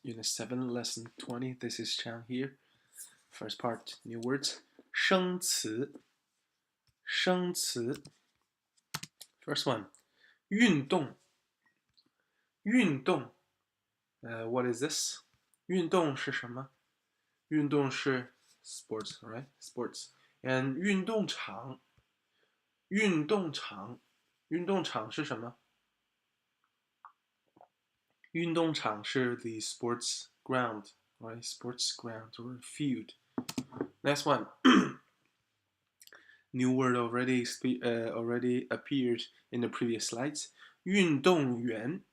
Unit 7, Lesson 20. This is Chang here. First part, new words. 生词，生词。First one, 运动，运动。What is this? 运动是什么？运动是 sports, right? Sports. And 运动场，运动场，运动场是什么？运动场是 the sports ground, right? Sports ground or field. Next one. New word already appeared in the previous slides. 运动员，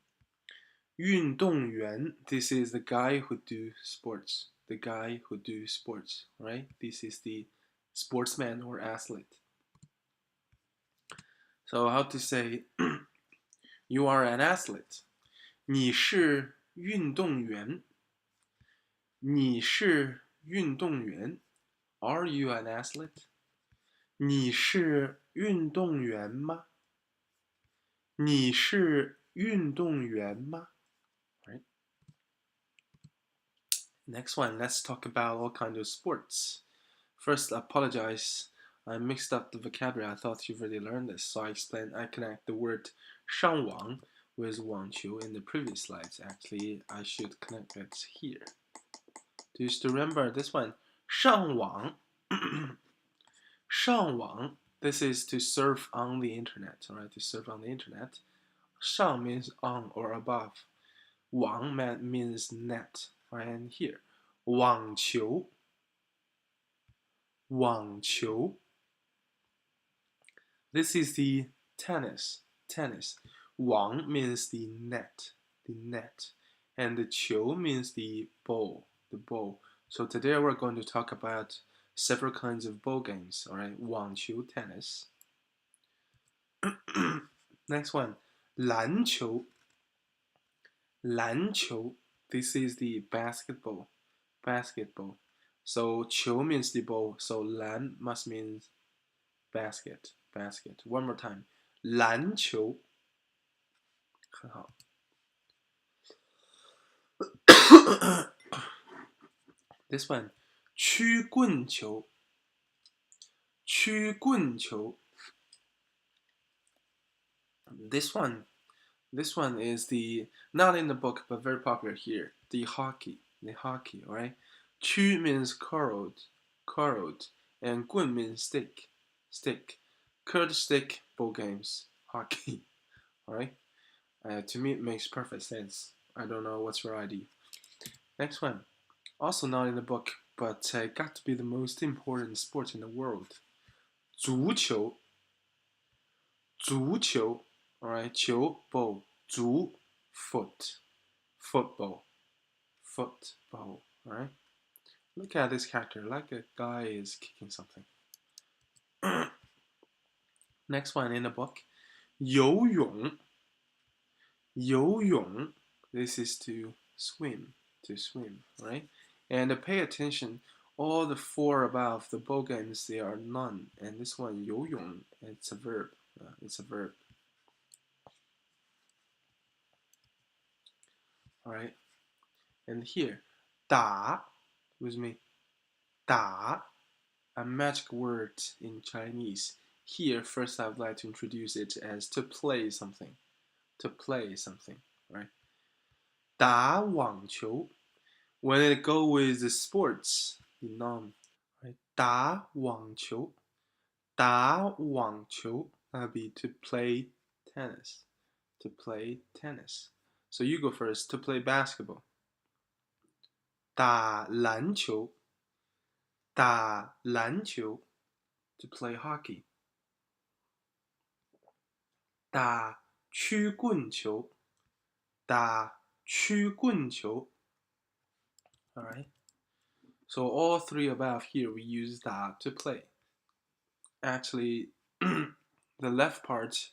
运动员. This is the guy who do sports. The guy who do sports, right? This is the sportsman or athlete. So how to say you are an athlete? 你是运动员。你是运动员。Are you an athlete? 你是运动员吗？你是运动员吗？ Right. Next one, let's talk about all kinds of sports. First, I apologize. I mixed up the vocabulary. I thought you've already learned this, so I connect the word 上网 with 网球 in the previous slides. Actually, I should connect it here. Just remember this one, 上网上网 This is to surf on the internet, alright? To surf on the internet. 上 means on or above. 网 means net, right? And here, 网球，网球。This is the tennis. 网 means the net, and the 球 means the ball. So today we're going to talk about several kinds of ball games, alright? 网球 tennis. Next one, 篮球，篮球. This is the basketball. So 球 means the ball, so 篮 must mean basket. One more time, 篮球。很好。This one, 曲棍球，曲棍球。This one is the not in the book but very popular here. The hockey, right? 曲 means curled, and 棍 means stick. Curled stick ball games, hockey, alright? To me, it makes perfect sense. I don't know what's your idea. Next one, also not in the book, but got to be the most important sport in the world. 足球，足球。Alright, 球 ball, 足 football. Alright. Look at this character, like a guy is kicking something. Next one in the book, 游泳，游泳. This is to swim, right? And pay attention, all the four above the ball games, they are none. And this one, 游泳, it's a verb. Alright, and here, 打 with me, 打, a magic word in Chinese. Here, first I would like to introduce it as to play something, right? 打网球. When it go with the sports, the noun, right? 打网球, 打网球, that'd be to play tennis, So you go first, to play basketball. 打篮球，打篮球 to play hockey. 打曲棍球，打曲棍球。Alright. So all three above here we use 打 to play. Actually, the left part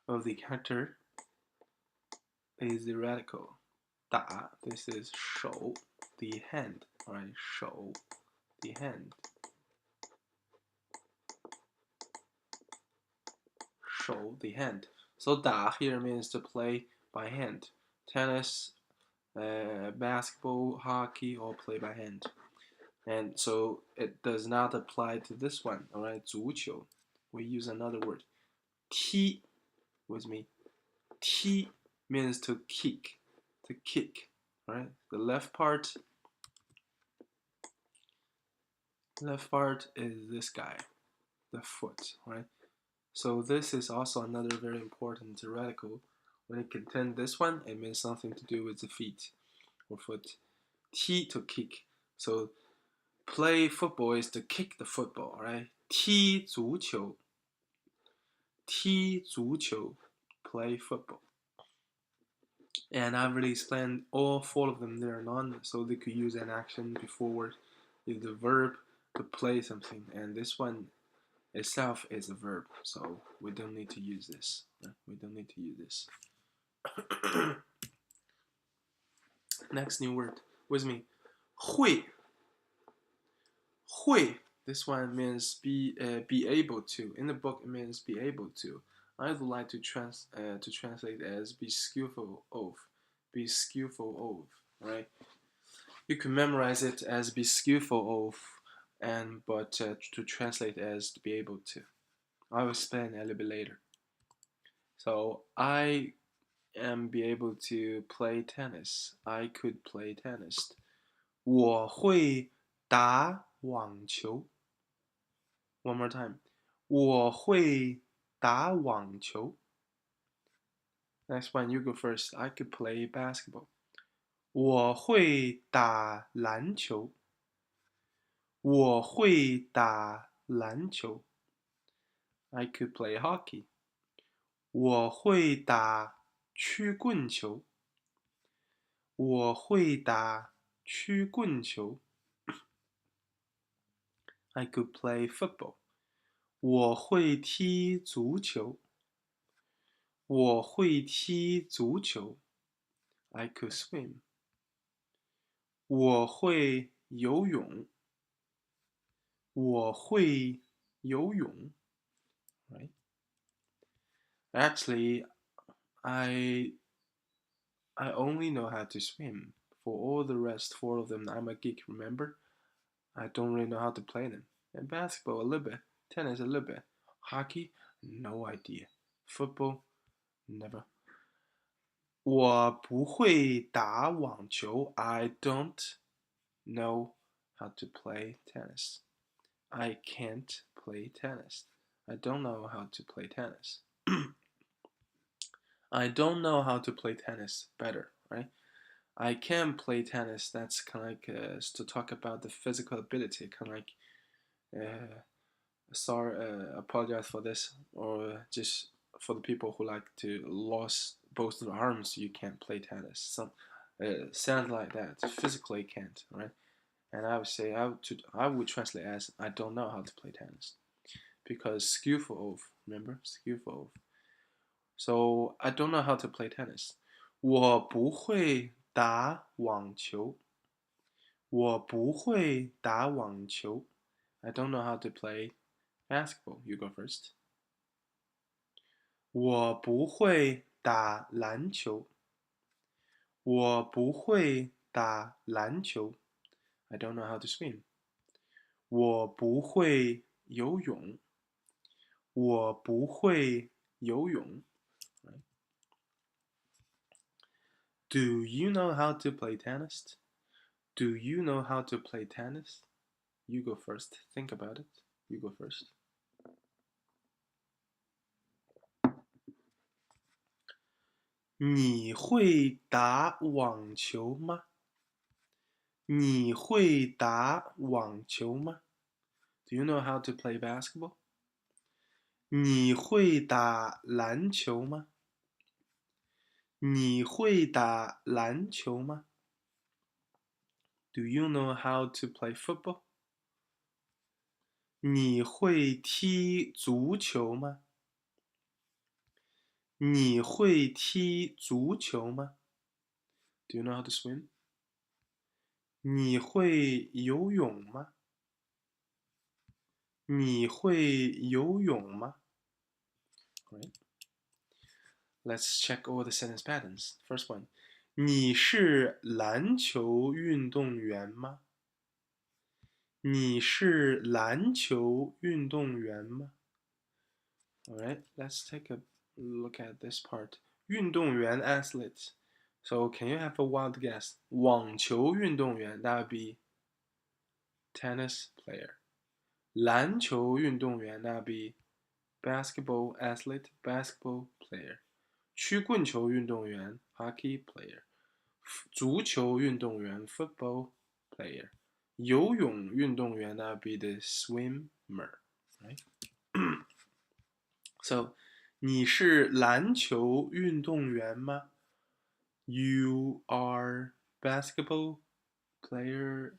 of the character is the radical. 打, this is 手, the hand, right? 手, the hand. 手, the hand. So 打 here means to play by hand. Tennis, basketball, hockey, or play by hand. And so it does not apply to this one. All right, 足球. We use another word. 踢 with me. 踢 means to kick, to kick. All right, the left part is this guy, the foot. All right. So this is also another very important radical. When it contains this one, it means something to do with the feet or foot. 踢 to kick. So play football is to kick the football, right? 踢足球，踢足球 play football. And I've already explained all four of them there on, so they could use an action before the verb to play something. And this one itself is a verb, so we don't need to use this. We don't need to use this. Next new word with me. 会 会 this one means be able to. In the book it means be able to. I would like to translate as be skillful of. Be skillful of, right? You can memorize it as be skillful of, but to translate as to be able to. I will explain a little bit later. So I am be able to play tennis. I could play tennis. 我会打网球。One more time. 我会打网球。Next one, you go first. I could play basketball. 我会打篮球。我会打篮球。I could play hockey. 我会打曲棍球。我会打曲棍球。I could play football. 我会踢足球。我会踢足球。I could swim. 我会游泳。我会游泳。Right? Actually, I only know how to swim. For all the rest, four of them, I'm a geek, remember? I don't really know how to play them. And basketball, a little bit. Tennis, a little bit. Hockey, no idea. Football, never. 我不会打网球. I don't know how to play tennis. I can't play tennis. I don't know how to play tennis. I don't know how to play tennis better, right? I can play tennis. That's kind of like to talk about the physical ability, kind of like sorry, apologize for this, or just for the people who like to lose both their arms, you can't play tennis. Some sounds like that. Physically can't, right? And I would say I would translate as I don't know how to play tennis because skillful of, remember skillful of. So I don't know how to play tennis. 我不会打网球。我不会打网球。I don't know how to play basketball. You go first. 我不会打篮球。我不会打篮球。I don't know how to swim. 我不会游泳。我不会游泳。Do you know how to play tennis? Do you know how to play tennis? You go first. Think about it. You go first. 你会打网球吗？你会打网球吗？ Do you know how to play basketball? 你会打篮球吗？你会打篮球吗？ Do you know how to play football? 你会踢足球吗？你会踢足球吗？ Do you know how to swim? 你会游泳吗？你会游泳吗？ Right. Let's check all the sentence patterns. First one. 你是篮球运动员吗？你是篮球运动员吗？ Alright, let's take a look at this part. 运动员 athlete. So can you have a wild guess? 网球运动员 that would be tennis player. 篮球运动员 that would be basketball athlete, basketball player. 曲棍球运动员 hockey player. 足球运动员 football player. 游泳运动员 that would be the swimmer, right? So, 你是篮球运动员吗？ You are basketball player?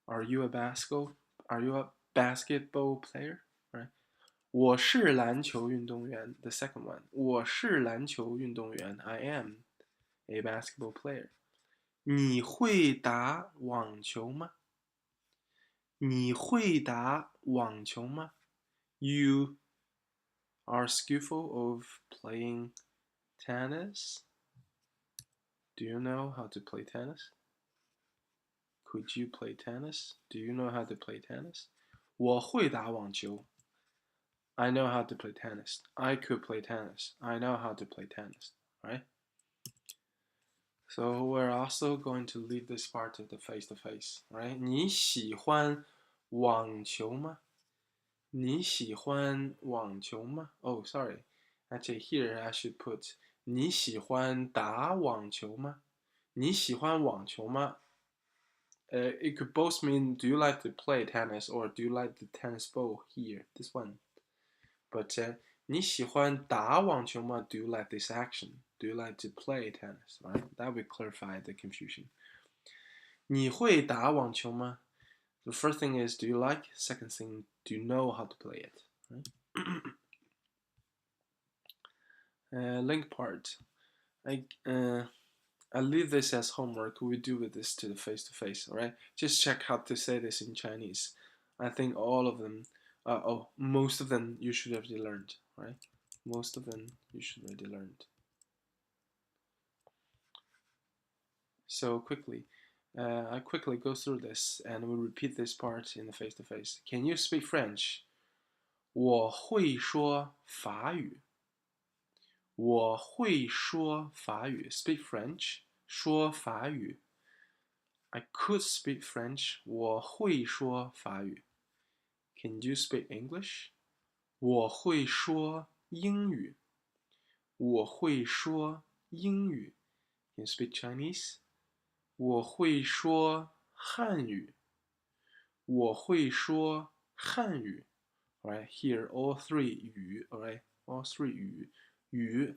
Are you a basketball? Are you a basketball player? Right? 我是篮球运动员。The second one. 我是篮球运动员。I am a basketball player. 你会打网球吗？你会打网球吗？ You are skillful of playing tennis? Do you know how to play tennis? Could you play tennis? Do you know how to play tennis? 我会打网球。I know how to play tennis. I could play tennis. I know how to play tennis. Right? So we're also going to leave this part to the face-to-face. Right? 你喜欢网球吗？你喜欢网球吗？ Oh, sorry. Actually, here I should put 你喜欢打网球吗？你喜欢网球吗？ It could both mean do you like to play tennis or do you like the tennis ball here, this one. But 你喜欢打网球吗 Do you like this action? Do you like to play tennis? Right? That would clarify the confusion. 你会打网球吗 The first thing is do you like? Second thing, do you know how to play it? Right? Link part. I leave this as homework. We do with this to the face-to-face, all right? Just check how to say this in Chinese. I think all of them, most of them you should have already learned, right? Most of them you should already learned. So quickly, I quickly go through this and we'll repeat this part in the face-to-face. Can you speak French? 我会说法语。我会说法语。Speak French. 说法语。I could speak French. 我会说法语。Can you speak English? 我会说英语。我会说英语。Can you speak Chinese? 我会说汉语。我会说汉语。Alright, here all three 语 alright, all three 语。语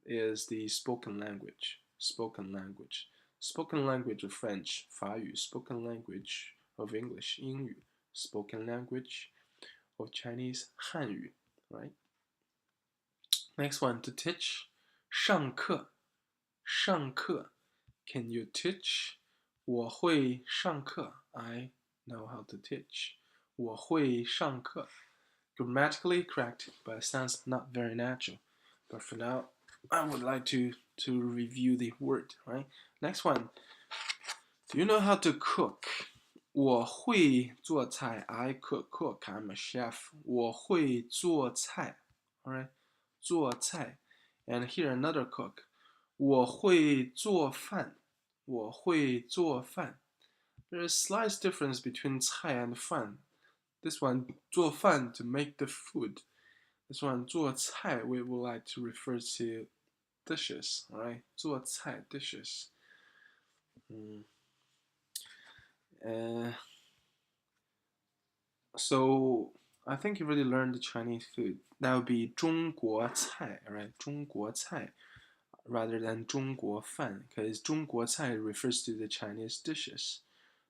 is the spoken language. Spoken language. Spoken language of French, 法语. Spoken language of English, 英语. Spoken language of Chinese, 汉语. Right? Next one, to teach. 上课。上课。Can you teach? 我会上课。I know how to teach. 我会上课。Grammatically correct, but it sounds not very natural. But for now, I would like to review the word, right? Next one. Do you know how to cook? 我会做菜. I could cook. I'm a chef. 我会做菜. Alright? 做菜. And here another cook. 我会做饭. 我会做饭. There is a slight difference between 菜 and 饭. This one, 做饭 to make the food. This one, 做菜 we would like to refer to dishes, alright? 做菜 dishes. So I think you already learned the Chinese food. That would be 中国菜, right? 中国菜 rather than 中国饭, because 中国菜 refers to the Chinese dishes,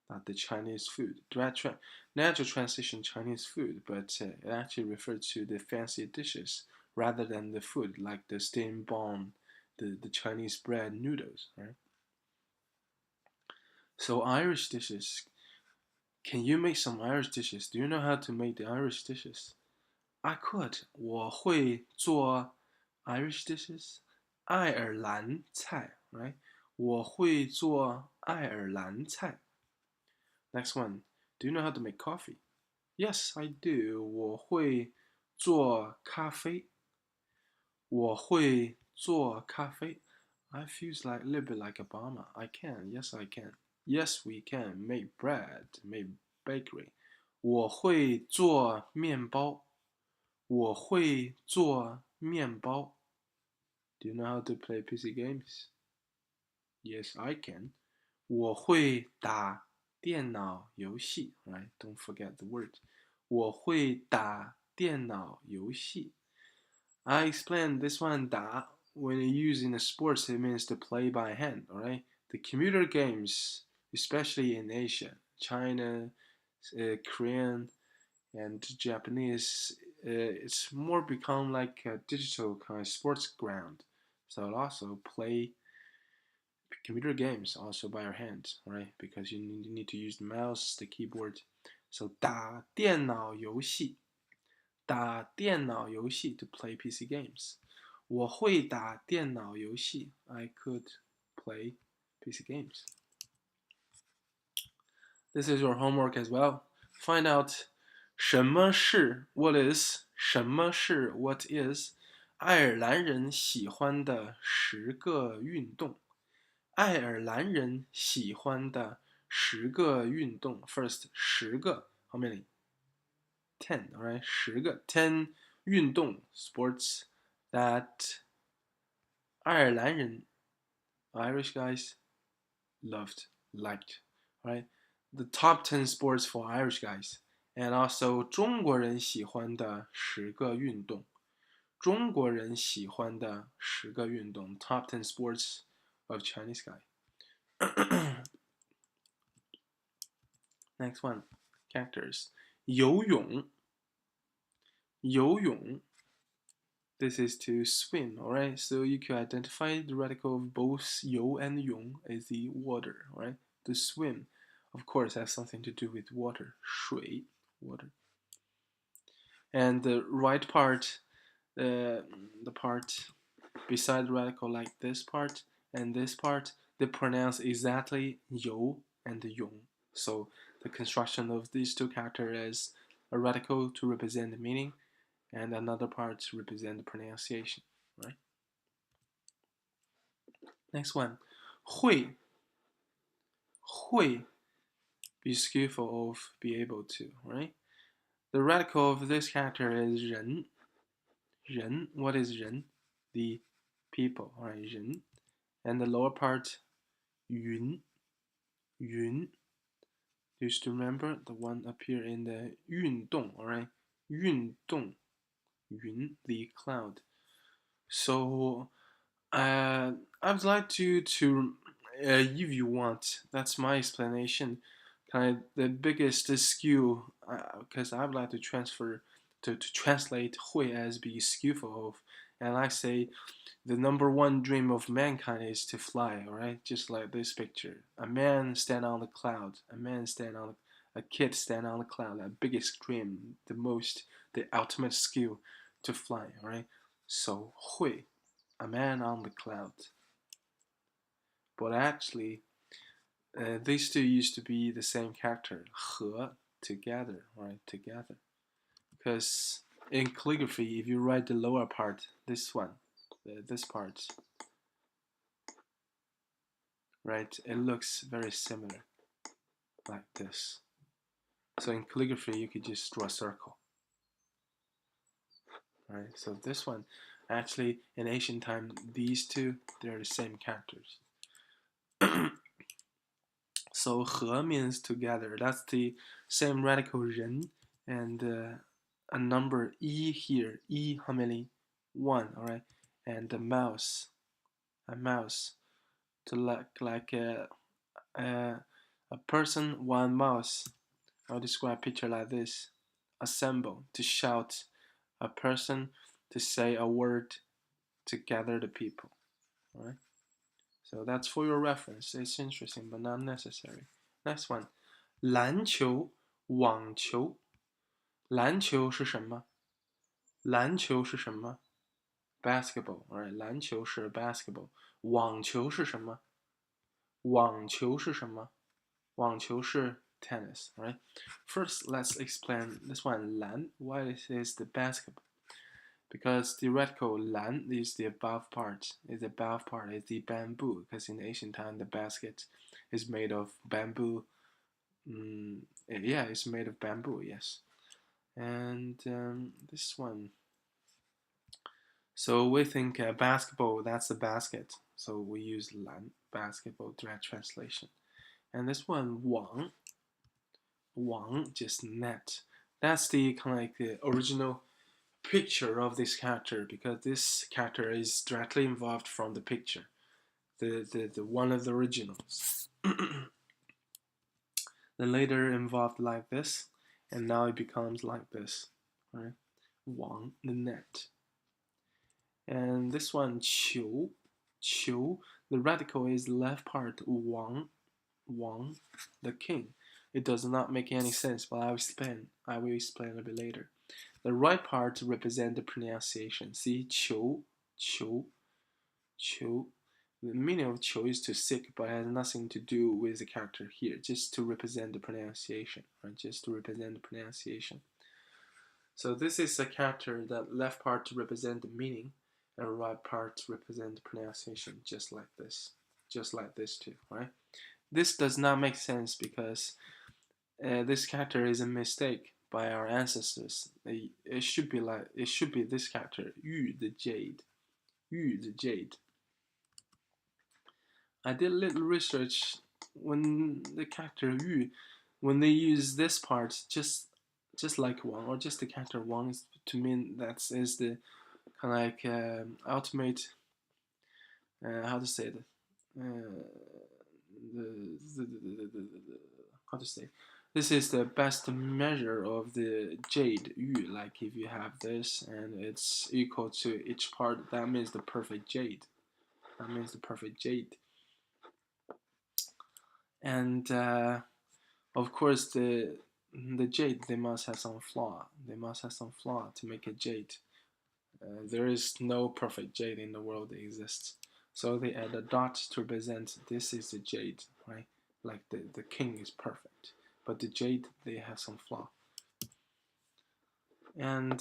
not the Chinese food. Natural translation Chinese food, but it actually refers to the fancy dishes rather than the food, like the steamed bun, the Chinese bread noodles, right? So Irish dishes. Can you make some Irish dishes? Do you know how to make the Irish dishes? I could. 我会做 Irish dishes. 爱尔兰菜. right? 我会做爱尔兰菜。Next one, do you know how to make coffee? Yes, I do. 我会做咖啡。我会做咖啡。I feels like a little bit like Obama. I can. Yes, I can. Yes, we can make bread, make bakery. 我会做面包。我会做面包。Do you know how to play PC games? Yes, I can. 我会打电脑游戏。Right? Don't forget the word. 我会打电脑游戏。I explained this one that when you use in sports, it means to play by hand, alright? The computer games, especially in Asia, China, Korean, and Japanese, it's more become like a digital kind of sports ground. So I'll also play computer games also by your hands, right? Because you need to use the mouse, the keyboard. So 打电脑游戏打电脑游戏 to play PC games. 我会打电脑游戏 I could play PC games. This is your homework as well. Find out 什么是 what is 什么是 what is 爱尔兰人喜欢的10个运动。爱尔兰人喜欢的10个运动。First 10个 how many? 10, alright, 10个 10运动 sports that 爱尔兰人 Irish guys loved, liked, right? The top 10 sports for Irish guys. And also 中国人喜欢的10个运动。中国人喜欢的10个运动 top 10 sports of Chinese guy. Next one, characters. 游泳游泳 This is to swim, alright? So you can identify the radical of both 游 and 泳 as the water, right? To swim, of course, has something to do with water, 水 water. And the right part, the part beside the radical like this part and this part, they pronounce exactly 游 and 泳. So the construction of these two characters is a radical to represent the meaning and another part to represent the pronunciation, right? Next one, 会 be skillful of, be able to, right? The radical of this character is 人 what is 人? The people, right? 人 and the lower part 云 used to remember the one appear in the 运动, alright? 运动 the cloud. So I would like to if you want, that's my explanation. Kind of the biggest skill, because I would like to translate 会 as be skillful of, and I say the number one dream of mankind is to fly. All right, just like this picture, a man stand on the cloud, a kid stand on the cloud. The biggest dream, the ultimate skill to fly. All right, so 会 a man on the cloud. But actually, these two used to be the same character, 和 together, right? Together. Because in calligraphy, if you write the lower part, this one, this part, right? It looks very similar, like this. So in calligraphy, you could just draw a circle, right? So this one, actually, in ancient time, these two, they're the same characters. So 和 means together. That's the same radical 人 and a number 一 here. 一 how many? 1, alright? And a mouse to look like a person, one mouse. I'll describe a picture like this. Assemble, to shout, a person, to say a word, to gather the people. Alright? So that's for your reference. It's interesting, but not necessary. Next one. 篮球网球篮球是什么篮球是什么 basketball, alright， 篮球是 basketball， 网球是什么？网球是什么？网球是 tennis, alright? First, let's explain this one, 篮. Why it is the basketball? Because theoretical 篮 is the above part, is the bamboo. Because in ancient time, the basket is made of bamboo. Yeah, it's made of bamboo, yes. And this one. So we think basketball, that's the basket. So we use 篮, basketball, direct translation. And this one, 网, just net. That's the kind of like the original picture of this character, because this character is directly involved from the picture, the one of the originals. Then later involved like this, and now it becomes like this, right? 网, the net. And this one, 球, the radical is the left part, 王, the king. It does not make any sense, but I will explain a bit later. The right part represents the pronunciation. See, 球, 球. The meaning of 球 is to seek, but it has nothing to do with the character here, just to represent the pronunciation, right? Just to represent the pronunciation. So this is a character that left part to represent the meaning, and right part to represent the pronunciation, just like this too, right? This does not make sense because this character is a mistake by our ancestors. It should be this character, Yu the Jade. I did a little research when the character Yu, when they use this part, just like Wang, or just the character Wang, to mean that is the kind of like ultimate, how to say it, how to say, this is the best measure of the jade yu. Like if you have this and it's equal to each part, that means the perfect jade. And of course the jade, they must have some flaw. To make a jade. There is no perfect jade in the world that exists. So they add a dot to represent this is the jade, right? Like the king is perfect, but the jade, they have some flaw. And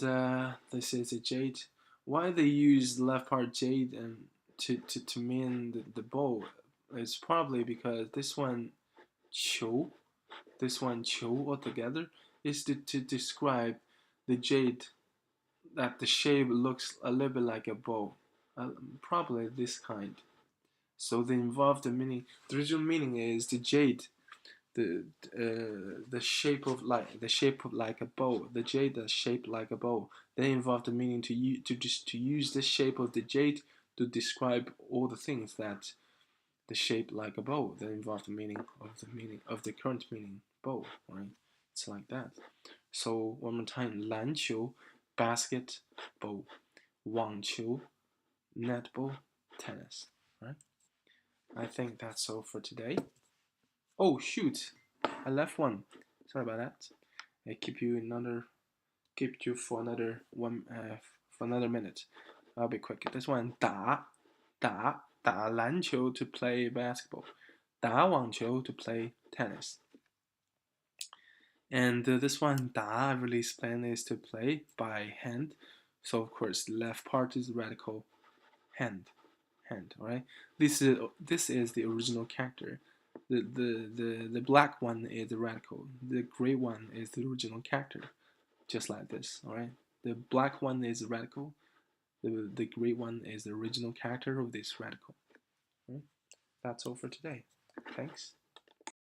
this is the jade. Why they use the left part jade and to mean the bow is probably because this one 球 altogether is to describe the jade, that the shape looks a little bit like a bow, probably this kind. So the involved meaning, the original meaning is the jade, the shape of like a bow. The jade is shaped like a bow. They involve the meaning to use the shape of the jade to describe all the things that the shape like a bow. They involve the meaning of the current meaning bow, right? It's like that. So one more time: 篮球 basketball, 网球 netball, tennis, right? I think that's all for today. Oh shoot, I left one. Sorry about that. I keep you for another minute. I'll be quick. This one 打篮球 to play basketball, 打网球 to play tennis. And this one 打 I really explained is to play by hand. So of course the left part is radical hand, alright? This is the original character. The black one is the radical. The gray one is the original character. Just like this, alright? The black one is the radical. The gray one is the original character of this radical. Right? That's all for today. Thanks.